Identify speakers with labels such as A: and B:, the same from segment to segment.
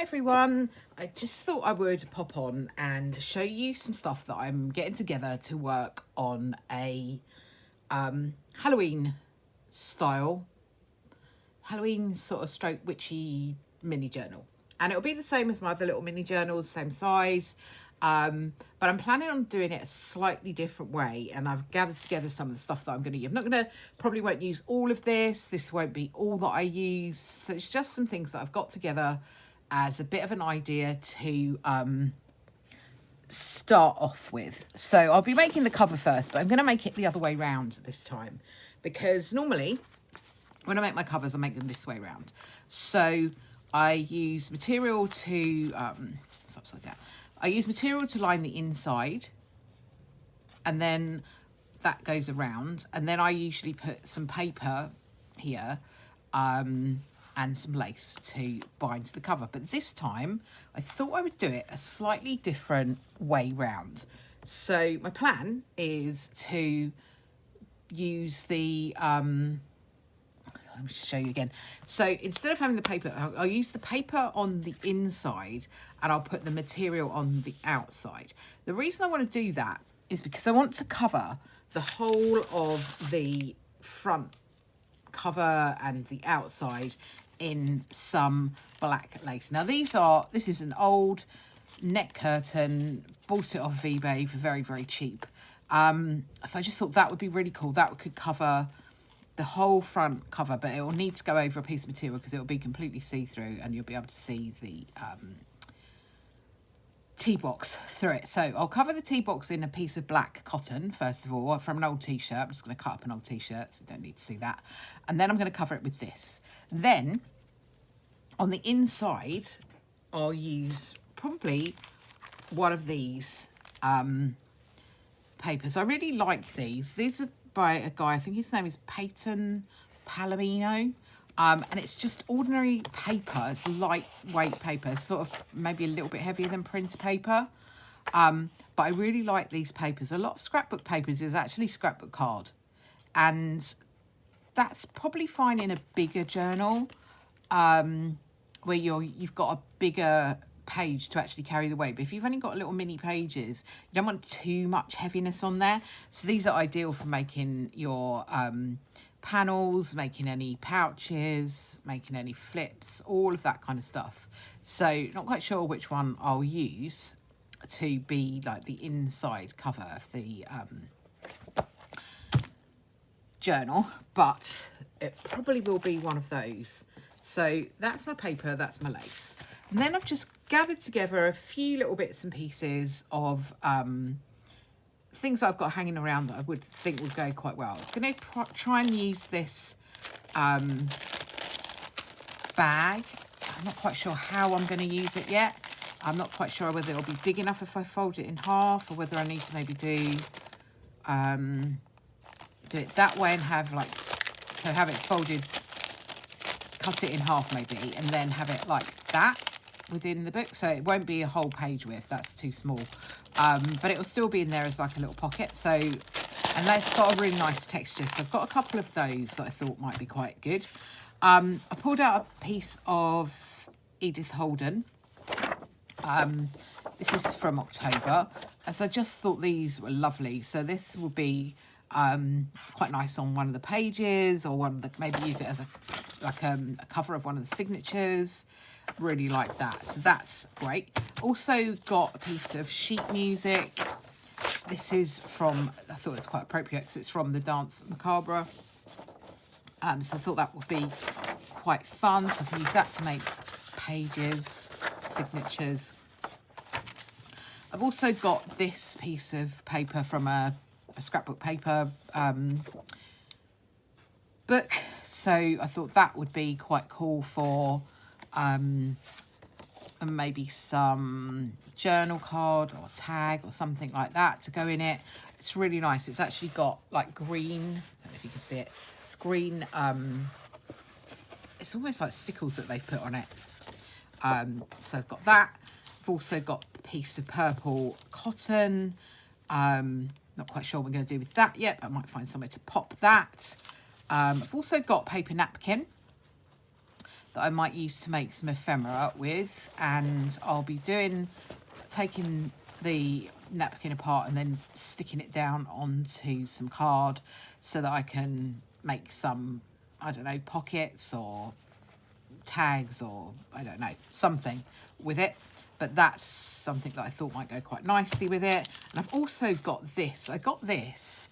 A: Hi everyone, I just thought I would pop on and show you some stuff that I'm getting together to work on a Halloween style, Halloween sort of stroke witchy mini journal. And it'll be the same as my other little mini journals, same size. But I'm planning on doing it a slightly different way, and I've gathered together some of the stuff that I'm going to use. I'm not going to, probably won't use all of this. This won't be all that I use. So it's just some things that I've got together as a bit of an idea to start off with. So I'll be making the cover first, but I'm going to make it the other way round this time, because normally when I make my covers, I make them this way round. So I use material to, it's upside down. I use material to line the inside, and then that goes around. And then I usually put some paper here, and some lace to bind the cover. But this time I thought I would do it a slightly different way round. So my plan is to use the, let me just show you again. So instead of having the paper, I'll use the paper on the inside and I'll put the material on the outside. The reason I want to do that is because I want to cover the whole of the front cover and the outside in some black lace. Now this is an old neck curtain, bought it off eBay for very, very cheap. So I just thought that would be really cool. That could cover the whole front cover, but it will need to go over a piece of material because it will be completely see-through and you'll be able to see the tea box through it. So I'll cover the tea box in a piece of black cotton, first of all, from an old t-shirt. I'm just going to cut up an old t-shirt, so you don't need to see that. And then I'm going to cover it with this. Then on the inside, I'll use probably one of these papers. I really like these. These are by a guy, I think his name is Peyton Palomino. And it's just ordinary paper. It's lightweight paper, sort of maybe a little bit heavier than print paper. But I really like these papers. A lot of scrapbook papers is actually scrapbook card. And that's probably fine in a bigger journal, where you've got a bigger page to actually carry the weight. But if you've only got little mini pages, you don't want too much heaviness on there. So these are ideal for making your panels, making any pouches, making any flips, all of that kind of stuff. So not quite sure which one I'll use to be like the inside cover of the journal, but it probably will be one of those. So that's my paper, that's my lace. And then I've just gathered together a few little bits and pieces of things I've got hanging around that I would think would go quite well. I'm going to try and use this bag. I'm not quite sure how I'm going to use it yet. I'm not quite sure whether it'll be big enough if I fold it in half, or whether I need to maybe do it that way and have have it folded, cut it in half maybe, and then have it like that within the book. So it won't be a whole page width, that's too small. But it will still be in there as like a little pocket. So, and that's got a really nice texture. So I've got a couple of those that I thought might be quite good. I pulled out a piece of Edith Holden. This is from October. And so I just thought these were lovely. So this will be quite nice on one of the pages, or one of the, maybe use it as a cover of one of the signatures. Really like that, so that's great. Also got a piece of sheet music. This is from, I thought it was quite appropriate because it's from the Dance Macabre. So I thought that would be quite fun, so I can use that to make pages, signatures. I've also got this piece of paper from a scrapbook paper book, so I thought that would be quite cool for and maybe some journal card or tag or something like that to go in it. It's really nice. It's actually got like green, I don't know if you can see it, it's green, it's almost like stickles that they've put on it. So I've got that. I've also got a piece of purple cotton. Not quite sure what we're going to do with that yet, but I might find somewhere to pop that. I've also got paper napkin. that I might use to make some ephemera with, and I'll be taking the napkin apart and then sticking it down onto some card so that I can make some, I don't know, pockets or tags or I don't know, something with it. But that's something that I thought might go quite nicely with it. And I've also got this. I got this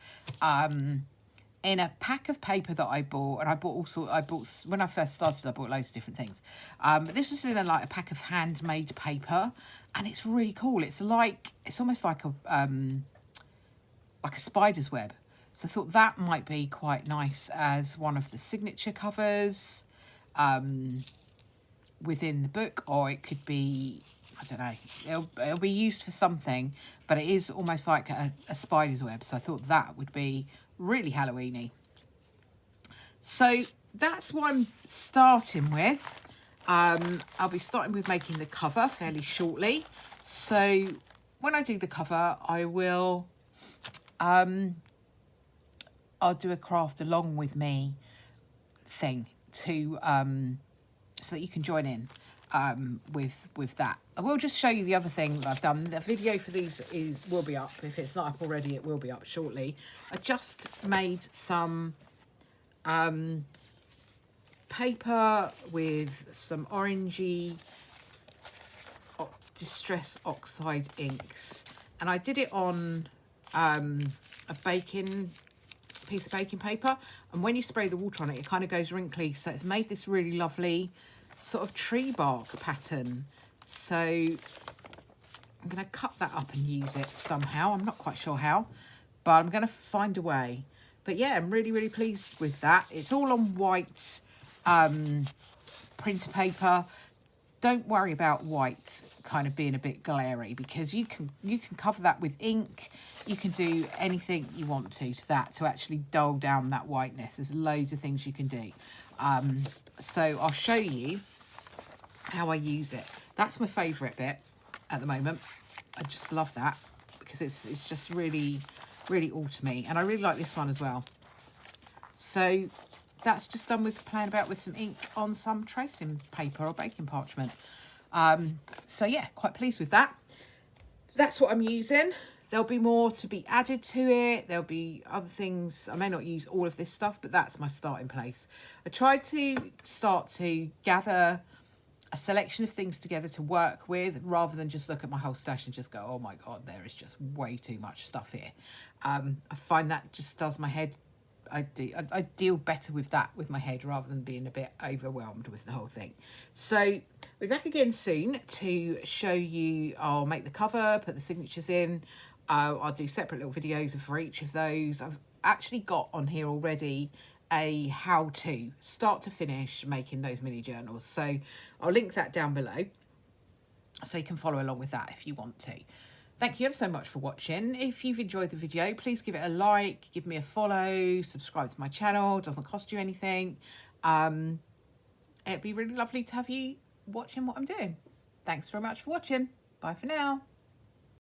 A: in a pack of paper that I bought, and I bought when I first started, I bought loads of different things. But this was in a pack of handmade paper, and it's really cool. It's almost like a spider's web. So I thought that might be quite nice as one of the signature covers within the book, or it could be, I don't know, it'll be used for something, but it is almost like a spider's web. So I thought that would be really Halloweeny. So that's what I'm starting with. I'll be starting with making the cover fairly shortly. So when I do the cover, I will I'll do a craft along with me thing to so that you can join in with that. I will just show you the other thing that I've done. The video for these will be up. If it's not up already, it will be up shortly. I just made some paper with some orangey Distress Oxide inks, and I did it on a piece of baking paper, and when you spray the water on it, it kind of goes wrinkly, so it's made this really lovely sort of tree bark pattern. So I'm going to cut that up and use it somehow. I'm not quite sure how, but I'm going to find a way. But yeah, I'm really, really pleased with that. It's all on white printer paper. Don't worry about white kind of being a bit glary, because you can cover that with ink. You can do anything you want to that to actually dull down that whiteness. There's loads of things you can do. So I'll show you how I use it. That's my favourite bit at the moment. I just love that because it's just really, really autumny, and I really like this one as well. So that's just done with playing about with some ink on some tracing paper or baking parchment. So yeah, quite pleased with that. That's what I'm using. There'll be more to be added to it. There'll be other things. I may not use all of this stuff, but that's my starting place. I tried to start to gather a selection of things together to work with, rather than just look at my whole stash and just go, oh my God, there is just way too much stuff here. I find that just does my head. I deal better with that with my head, rather than being a bit overwhelmed with the whole thing. So we'll be back again soon to show you. I'll make the cover, put the signatures in. I'll do separate little videos for each of those. I've actually got on here already a how-to, start to finish, making those mini journals. So I'll link that down below so you can follow along with that if you want to. Thank you ever so much for watching. If you've enjoyed the video, please give it a like, give me a follow, subscribe to my channel. It doesn't cost you anything. It'd be really lovely to have you watching what I'm doing. Thanks very much for watching. Bye for now.